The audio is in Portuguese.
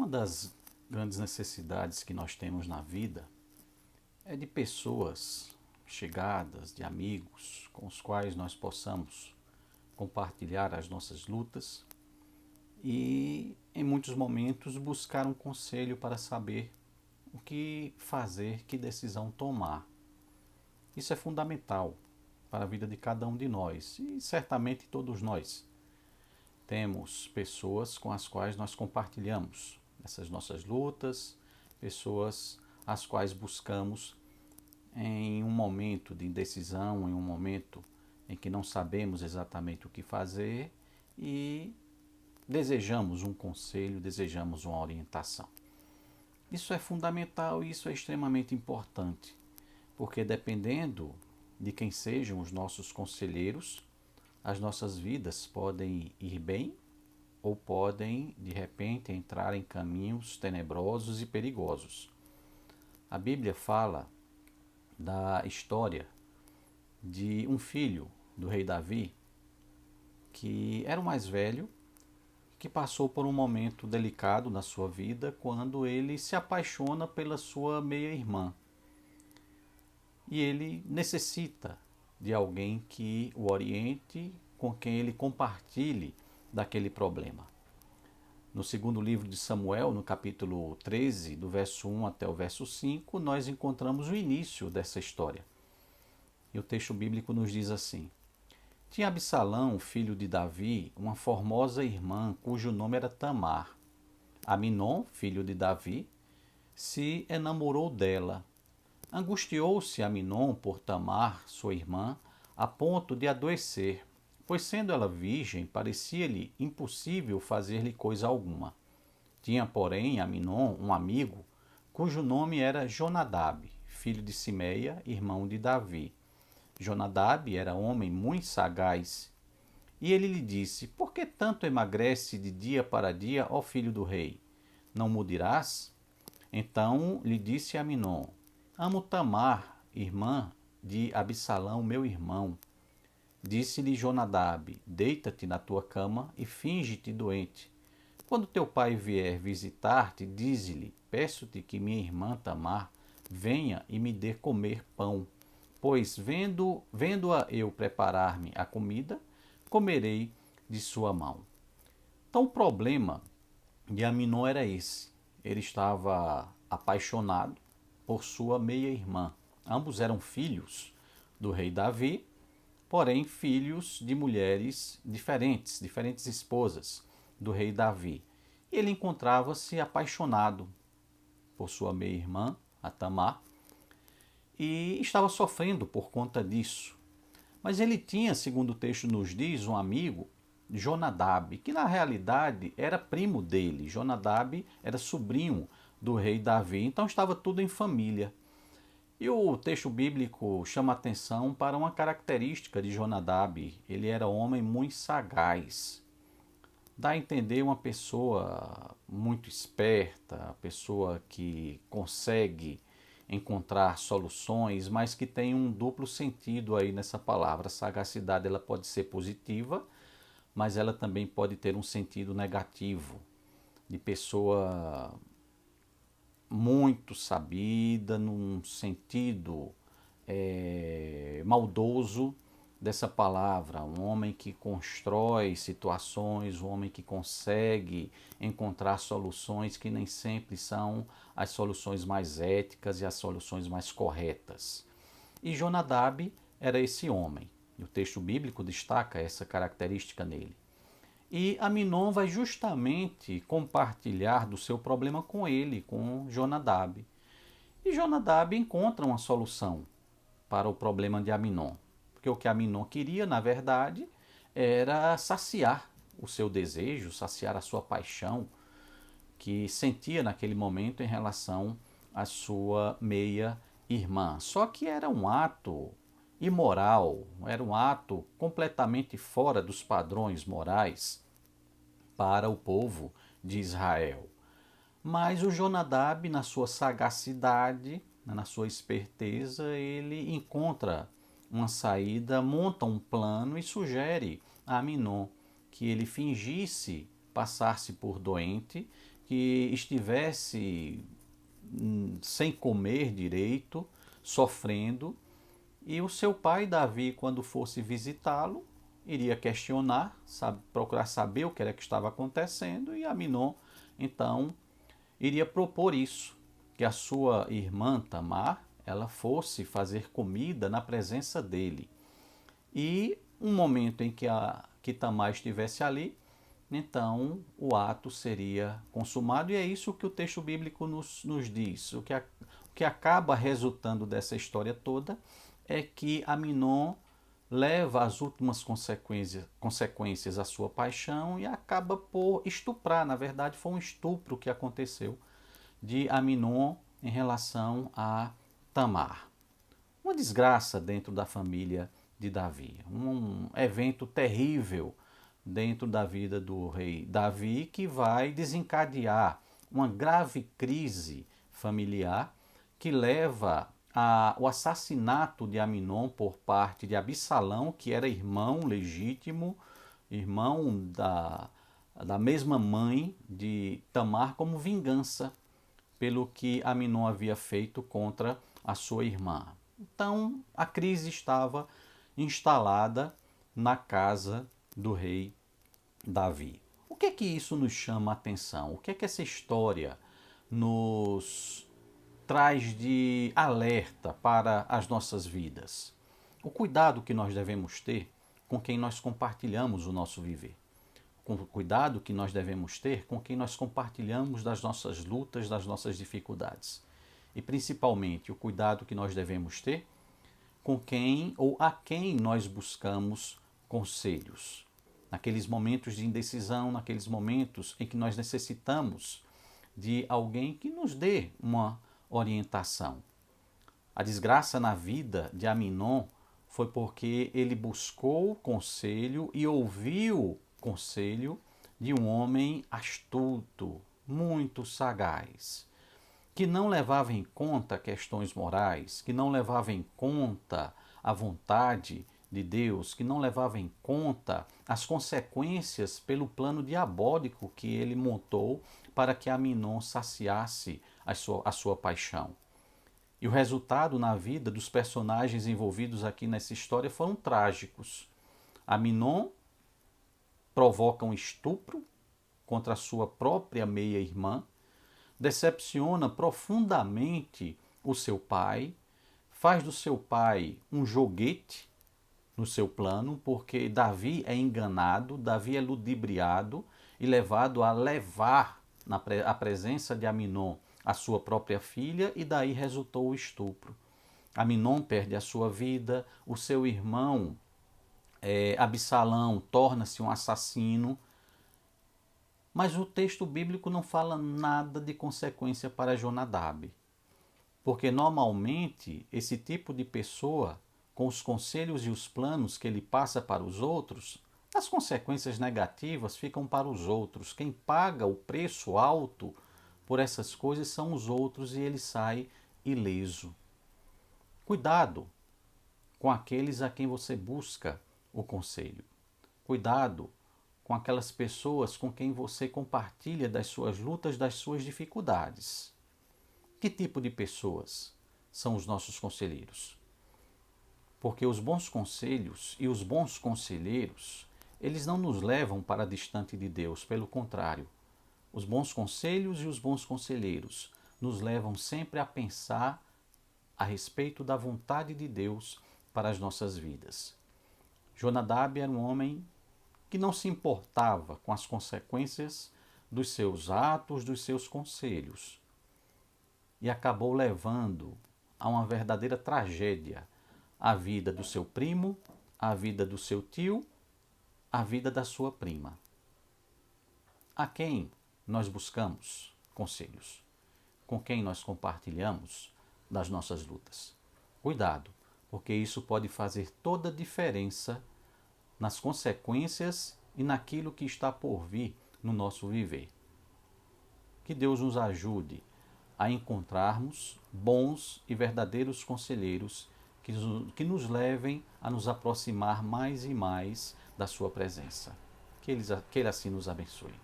Uma das grandes necessidades que nós temos na vida é de pessoas chegadas, de amigos com os quais nós possamos compartilhar as nossas lutas e, em muitos momentos, buscar um conselho para saber o que fazer, que decisão tomar. Isso é fundamental para a vida de cada um de nós e certamente todos nós temos pessoas com as quais nós compartilhamos essas nossas lutas, pessoas as quais buscamos em um momento de indecisão, em um momento em que não sabemos exatamente o que fazer e desejamos um conselho, desejamos uma orientação. Isso é fundamental e isso é extremamente importante, porque dependendo de quem sejam os nossos conselheiros, as nossas vidas podem ir bem ou podem, de repente, entrar em caminhos tenebrosos e perigosos. A Bíblia fala da história de um filho do rei Davi, que era o mais velho, que passou por um momento delicado na sua vida quando ele se apaixona pela sua meia-irmã. E ele necessita de alguém que o oriente, com quem ele compartilhe daquele problema. No segundo livro de Samuel, no capítulo 13, do verso 1 até o verso 5, nós encontramos o início dessa história. E o texto bíblico nos diz assim: Tinha Absalão, filho de Davi, uma formosa irmã, cujo nome era Tamar. Aminon, filho de Davi, se enamorou dela. Angustiou-se Aminon por Tamar, sua irmã, a ponto de adoecer, pois sendo ela virgem, parecia-lhe impossível fazer-lhe coisa alguma. Tinha, porém, Aminon um amigo, cujo nome era Jonadab, filho de Simeia, irmão de Davi. Jonadab era homem muito sagaz. E ele lhe disse: Por que tanto emagrece de dia para dia, ó filho do rei? Não mudarás? Então lhe disse Aminon: Amo Tamar, irmã de Absalão, meu irmão. Disse-lhe Jonadab: Deita-te na tua cama e finge-te doente. Quando teu pai vier visitar-te, dize-lhe: Peço-te que minha irmã Tamar venha e me dê comer pão, pois vendo-a eu preparar-me a comida, comerei de sua mão. Então o problema de Aminon era esse. Ele estava apaixonado por sua meia-irmã. Ambos eram filhos do rei Davi, porém filhos de mulheres diferentes esposas do rei Davi. E ele encontrava-se apaixonado por sua meia-irmã, a Tamar, e estava sofrendo por conta disso. Mas ele tinha, segundo o texto nos diz, um amigo, Jonadab, que na realidade era primo dele. Jonadab era sobrinho do rei Davi, então estava tudo em família. E o texto bíblico chama atenção para uma característica de Jonadab. Ele era um homem muito sagaz. Dá a entender uma pessoa muito esperta, uma pessoa que consegue encontrar soluções, mas que tem um duplo sentido aí nessa palavra. A sagacidade ela pode ser positiva, mas ela também pode ter um sentido negativo, de pessoa muito sabida, num sentido maldoso dessa palavra, um homem que constrói situações, um homem que consegue encontrar soluções que nem sempre são as soluções mais éticas e as soluções mais corretas. E Jonadab era esse homem, e o texto bíblico destaca essa característica nele. E Aminon vai justamente compartilhar do seu problema com ele, com Jonadab. E Jonadab encontra uma solução para o problema de Aminon. Porque o que Aminon queria, na verdade, era saciar o seu desejo, saciar a sua paixão que sentia naquele momento em relação à sua meia-irmã. Só que era um ato imoral, era um ato completamente fora dos padrões morais para o povo de Israel. Mas o Jonadab, na sua sagacidade, na sua esperteza, ele encontra uma saída, monta um plano e sugere a Aminon que ele fingisse passar-se por doente que estivesse sem comer direito, sofrendo, e o seu pai Davi, quando fosse visitá-lo, iria questionar, procurar saber o que era que estava acontecendo, e Aminon então iria propor isso, que a sua irmã Tamar ela fosse fazer comida na presença dele. E um momento em que Tamar estivesse ali, então o ato seria consumado, e é isso que o texto bíblico nos diz. O que acaba resultando dessa história toda é que Aminon leva as últimas consequências à sua paixão e acaba por estuprar. Na verdade, foi um estupro que aconteceu de Aminon em relação a Tamar. Uma desgraça dentro da família de Davi, um evento terrível dentro da vida do rei Davi que vai desencadear uma grave crise familiar que leva ao assassinato de Aminon por parte de Absalão, que era irmão legítimo, irmão da mesma mãe de Tamar, como vingança pelo que Aminon havia feito contra a sua irmã. Então a crise estava instalada na casa do rei Davi. O que é que isso nos chama a atenção? O que é que essa história nos traz de alerta para as nossas vidas? O cuidado que nós devemos ter com quem nós compartilhamos o nosso viver. Com o cuidado que nós devemos ter com quem nós compartilhamos das nossas lutas, das nossas dificuldades. E principalmente o cuidado que nós devemos ter com quem ou a quem nós buscamos conselhos. Naqueles momentos de indecisão, naqueles momentos em que nós necessitamos de alguém que nos dê uma orientação. A desgraça na vida de Aminon foi porque ele buscou conselho e ouviu conselho de um homem astuto, muito sagaz, que não levava em conta questões morais, que não levava em conta a vontade de Deus, que não levava em conta as consequências pelo plano diabólico que ele montou para que Aminon saciasse a sua paixão. E o resultado na vida dos personagens envolvidos aqui nessa história foram trágicos. Aminon provoca um estupro contra a sua própria meia-irmã, decepciona profundamente o seu pai, faz do seu pai um joguete no seu plano, porque Davi é enganado, Davi é ludibriado e levado a levar a presença de Aminon a sua própria filha, e daí resultou o estupro. Aminon perde a sua vida, o seu irmão Absalão torna-se um assassino, mas o texto bíblico não fala nada de consequência para Jonadab, porque normalmente esse tipo de pessoa, com os conselhos e os planos que ele passa para os outros, as consequências negativas ficam para os outros. Quem paga o preço alto por essas coisas são os outros e ele sai ileso. Cuidado com aqueles a quem você busca o conselho. Cuidado com aquelas pessoas com quem você compartilha das suas lutas, das suas dificuldades. Que tipo de pessoas são os nossos conselheiros? Porque os bons conselhos e os bons conselheiros, eles não nos levam para distante de Deus, pelo contrário. Os bons conselhos e os bons conselheiros nos levam sempre a pensar a respeito da vontade de Deus para as nossas vidas. Jonadab era um homem que não se importava com as consequências dos seus atos, dos seus conselhos, e acabou levando a uma verdadeira tragédia a vida do seu primo, a vida do seu tio, a vida da sua prima. A quem nós buscamos conselhos? Com quem nós compartilhamos das nossas lutas? Cuidado, porque isso pode fazer toda a diferença nas consequências e naquilo que está por vir no nosso viver. Que Deus nos ajude a encontrarmos bons e verdadeiros conselheiros que nos levem a nos aproximar mais e mais da sua presença. Que Ele assim nos abençoe.